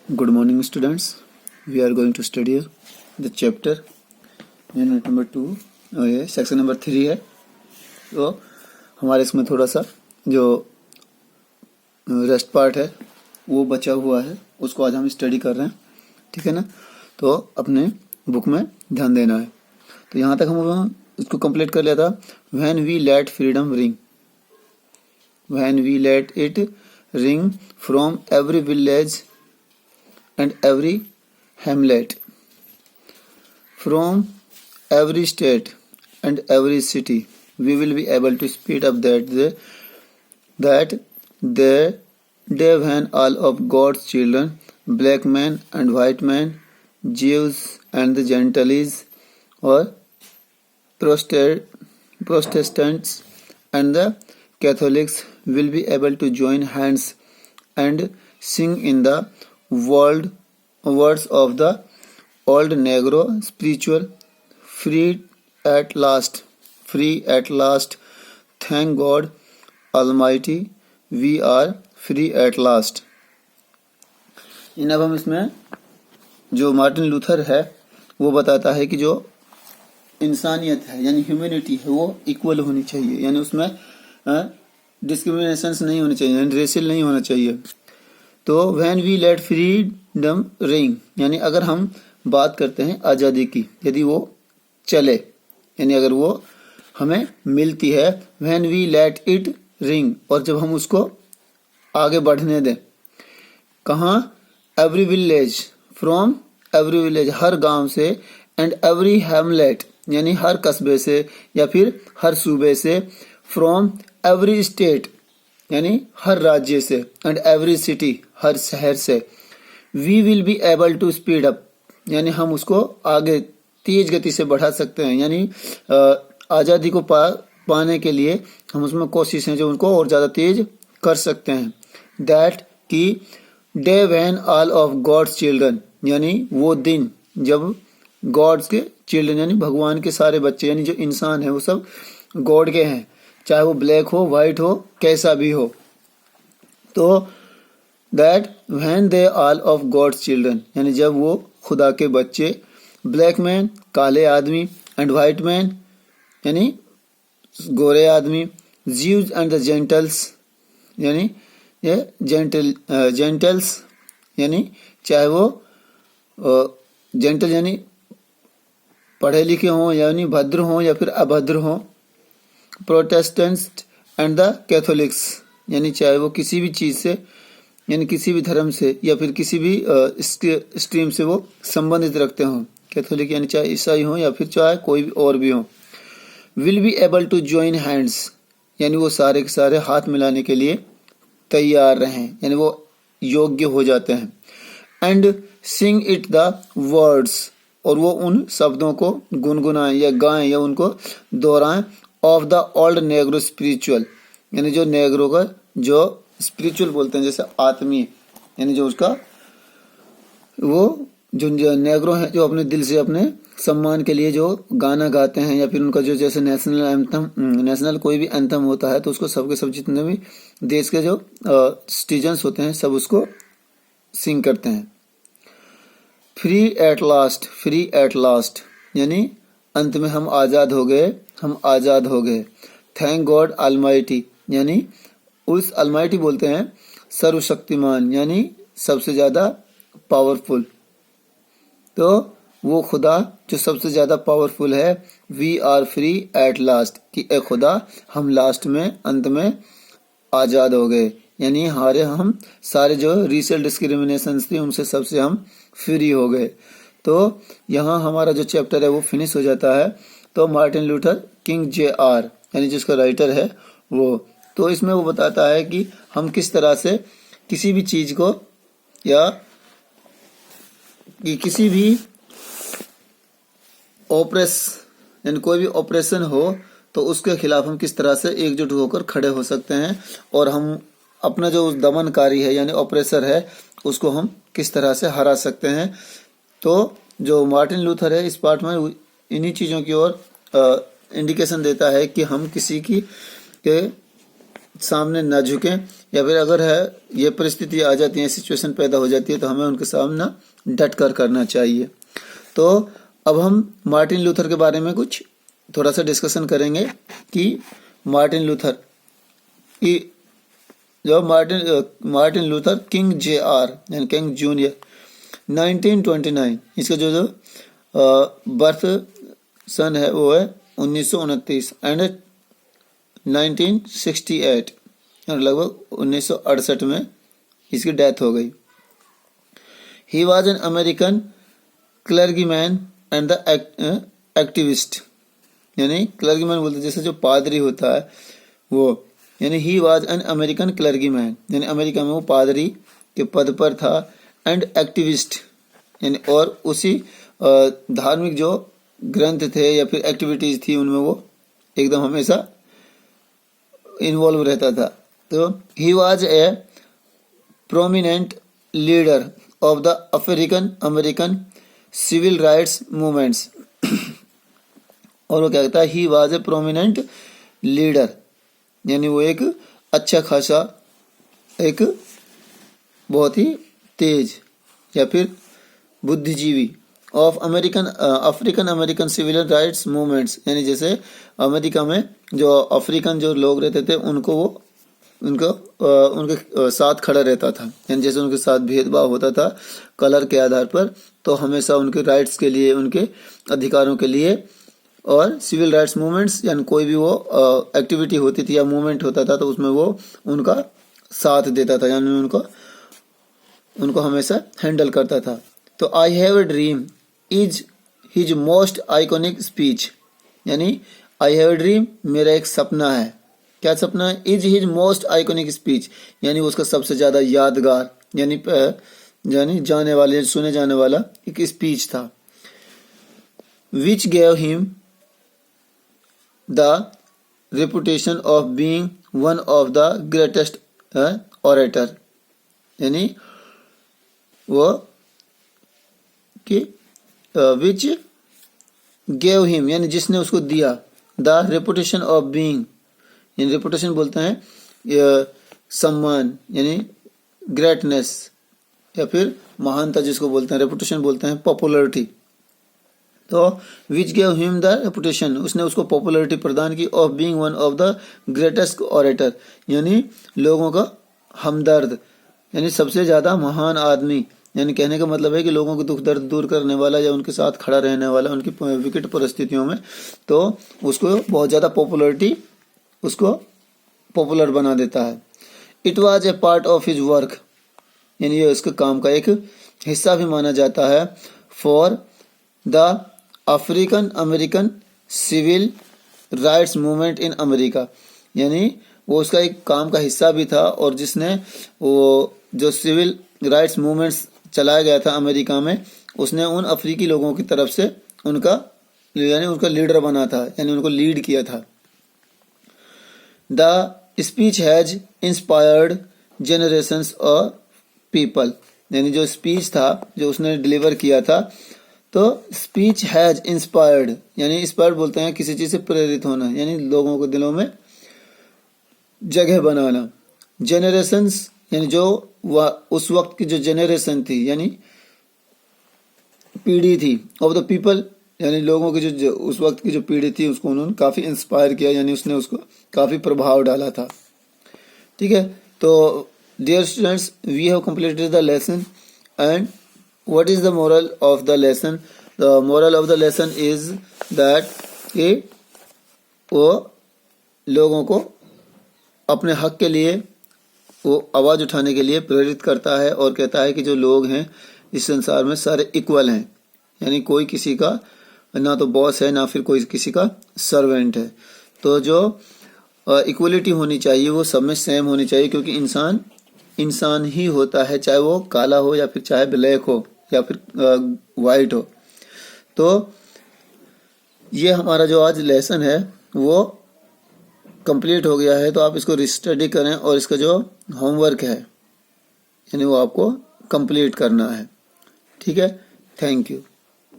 Good morning, students. We are going to study the chapter unit number 2. ये section number 3 है. तो हमारे इसमें थोड़ा सा जो रेस्ट पार्ट है वो बचा हुआ है, उसको आज हम स्टडी कर रहे हैं. ठीक है ना. तो अपने बुक में ध्यान देना है. तो यहाँ तक हम इसको कंप्लीट कर लिया था. When we let freedom ring, when we let it ring from every village and every hamlet, from every state and every city, we will be able to speed up that the day when all of God's children, black men and white men, Jews and the Gentiles, or Protestants and the Catholics will be able to join hands and sing in the words of the old Negro spiritual, free at last, thank God Almighty, we are free at last. अब हम इसमें जो Martin Luther है वो बताता है कि जो इंसानियत है यानी ह्यूमैनिटी है वो इक्वल होनी चाहिए, यानी उसमें डिस्क्रिमिनेशंस नहीं होनी चाहिए, यानी रेशियल नहीं होना चाहिए. तो when we let freedom ring, यानी अगर हम बात करते हैं आज़ादी की, यदि वो चले यानी अगर वो हमें मिलती है, when we let it ring, और जब हम उसको आगे बढ़ने दें. कहाँ? Every village, from every village, हर गांव से, एंड एवरी हैमलेट यानी हर कस्बे से या फिर हर सूबे से, फ्रॉम एवरी स्टेट यानी हर राज्य से, एंड एवरी सिटी हर शहर से, we will be able to speed up यानी हम उसको आगे तेज गति से बढ़ा सकते हैं. यानी आज़ादी को पाने के लिए हम उसमें कोशिश है जो उनको और ज़्यादा तेज कर सकते हैं. दैट की day when all of God's children, यानी वो दिन जब गॉड्स के चिल्ड्रन यानी भगवान के सारे बच्चे यानी जो इंसान है वो सब गॉड के हैं, चाहे वो ब्लैक हो, व्हाइट हो, कैसा भी हो. तो that when they all of God's children, यानी जब वो खुदा के बच्चे, ब्लैक मैन काले आदमी, एंड व्हाइट मैन यानी गोरे आदमी, ज्यूज एंड द जेंटल्स यानी ये जेंटल्स यानी चाहे वो जेंटल यानी पढ़े लिखे हों यानी भद्र हों या फिर अभद्र हों, प्रोटेस्टेंट्स एंड द कैथोलिक्स यानी चाहे वो किसी भी चीज़ से यानी किसी भी धर्म से या फिर किसी भी स्ट्रीम से वो संबंधित रखते हों, कैथोलिक यानी चाहे ईसाई हो या फिर चाहे कोई भी और भी हो, will be able to join hands यानी वो सारे के सारे हाथ मिलाने के लिए तैयार रहें यानी वो योग्य हो जाते हैं. And sing it the words, और वो उन शब्दों को गुनगुनाएं या गाएं या उनको दोहराएं, of the old Negro spiritual यानी जो नेग्रो का जो स्पिरिचुअल बोलते हैं जैसे आत्मीय, यानी जो उसका वो जो नेग्रो है जो अपने दिल से अपने सम्मान के लिए जो गाना गाते हैं या फिर उनका जो जैसे नेशनल एंथम, नेशनल कोई भी एंथम होता है तो उसको सबके सब जितने भी देश के जो सिटीजन्स होते हैं सब उसको सिंग करते हैं. फ्री एट लास्ट यानी अंत में हम आज़ाद हो गए. थैंक गॉड ऑलमाइटी यानी उस ऑलमाइटी बोलते हैं सर्वशक्तिमान यानी सबसे ज़्यादा पावरफुल. तो वो खुदा जो सबसे ज़्यादा पावरफुल है, we are free at last कि ए खुदा हम लास्ट में अंत में आज़ाद हो गए यानी हम सारे जो रीसेल डिस्क्रिमिनेशंस थी उनसे सबसे हम फ्री हो गए. तो यहाँ हमारा जो चैप्टर है वो फिनिश हो जाता है. तो मार्टिन लूथर किंग JR यानी जिसका राइटर है वो, तो इसमें वो बताता है कि हम किस तरह से किसी भी चीज़ को या कि किसी भी यानी कोई भी ऑपरेशन हो तो उसके खिलाफ हम किस तरह से एकजुट होकर खड़े हो सकते हैं, और हम अपना जो दमनकारी है यानी ऑपरेसर है उसको हम किस तरह से हरा सकते हैं. तो जो मार्टिन लूथर है इस पार्ट में इन्हीं चीज़ों की ओर इंडिकेशन देता है कि हम किसी की के सामने ना झुकें, या फिर अगर है ये परिस्थिति आ जाती है, सिचुएशन पैदा हो जाती है, तो हमें उनके सामना डट कर करना चाहिए। तो अब हम मार्टिन लूथर के बारे में कुछ थोड़ा सा डिस्कशन करेंगे कि मार्टिन लूथर की जो मार्टिन लूथर किंग JR यानी किंग जूनियर 1929, इसका जो बर्थ सन है वो है 1929 एंड 1968 और लगभग 1968 में इसकी डेथ हो गई। He was an American clergyman and the activist, यानी क्लर्गीमैन बोलते जैसे जो पादरी होता है वो, यानी ही वॉज एन अमेरिकन क्लर्गीमैन, यानी अमेरिका में वो पादरी के पद पर था, एंड एक्टिविस्ट यानी और उसी धार्मिक जो ग्रंथ थे या फिर एक्टिविटीज थी उनमें वो एकदम हमेशा इन्वॉल्व रहता था। तो he was a prominent leader of the African American civil rights movements और वो क्या कहता है, he was a prominent leader, यानी वो एक अच्छा खासा एक बहुत ही तेज या फिर बुद्धिजीवी of African American civil rights movements, यानी जैसे अमेरिका में जो अफ्रीकन जो लोग रहते थे उनको वो उनके साथ खड़ा रहता था, यानी जैसे उनके साथ भेदभाव होता था कलर के आधार पर, तो हमेशा उनके राइट्स के लिए, उनके अधिकारों के लिए, और सिविल राइट्स मूवमेंट्स यानी कोई भी वो एक्टिविटी होती थी या मूवमेंट होता था तो उसमें वो उनका साथ देता था, यानी उनको हमेशा हैंडल करता था। तो I have a dream is his most iconic speech, यानी आई हैव ए ड्रीम मेरा एक सपना है, क्या सपना है, is his most iconic speech, यानी उसका सबसे ज्यादा यादगार यानी जाने वाले सुने जाने वाला एक स्पीच था। Which gave him the reputation of being one of the greatest orator, यानी वो कि विच गेव हिम यानी जिसने उसको दिया, द रेपुटेशन ऑफ बीइंग, यानी रेपुटेशन बोलते हैं सम्मान यानी ग्रेटनेस या फिर महानता जिसको बोलते हैं, रेपुटेशन बोलते हैं पॉपुलरिटी। तो which gave him the reputation, उसने उसको पॉपुलरिटी प्रदान की, of being one of the greatest orator, यानी लोगों का हमदर्द, यानी सबसे ज्यादा महान आदमी, यानी कहने का मतलब है कि लोगों के दुख दर्द दूर करने वाला या उनके साथ खड़ा रहने वाला उनकी विकट परिस्थितियों में, तो उसको बहुत ज्यादा पॉपुलरिटी उसको पॉपुलर बना देता है। It was a part of his work, यानी ये उसके काम का एक हिस्सा भी माना जाता है, for the African American civil rights movement in America, यानी वो उसका एक काम का हिस्सा भी था, और जिसने वो जो सिविल राइट्स मूवमेंट्स चलाया गया था अमेरिका में, उसने उन अफ्रीकी लोगों की तरफ से उनका लीडर बना था, यानी उनको लीड किया था। The speech has inspired generations of people, यानी जो स्पीच था जो उसने डिलीवर किया था, तो स्पीच हैज इंस्पायर्ड, यानी इंस्पायर्ड बोलते हैं किसी चीज से प्रेरित होना, यानी लोगों के दिलों में जगह बनाना। जनरेशंस यानी जो उस वक्त की जो जनरेशन थी यानी पीढ़ी थी, ऑफ द पीपल यानी लोगों की जो उस वक्त की जो पीढ़ी थी उसको उन्होंने काफी इंस्पायर किया, यानी उसने उसको काफी प्रभाव डाला था। ठीक है, तो dear students, we have completed the lesson, and what is the moral of the lesson? The moral of the lesson is that वो लोगों को अपने हक के लिए वो आवाज उठाने के लिए प्रेरित करता है, और कहता है कि जो लोग हैं इस संसार में सारे इक्वल हैं, यानी कोई किसी का ना तो बॉस है ना फिर कोई किसी का सर्वेंट है। तो जो इक्वलिटी होनी चाहिए वो सब में सेम होनी चाहिए, क्योंकि इंसान इंसान ही होता है, चाहे वो काला हो या फिर चाहे ब्लैक हो या फिर वाइट हो। तो ये हमारा जो आज लेसन है वो कंप्लीट हो गया है, तो आप इसको रिस्टडी करें और इसका जो होमवर्क है यानी वो आपको कंप्लीट करना है। ठीक है, थैंक यू।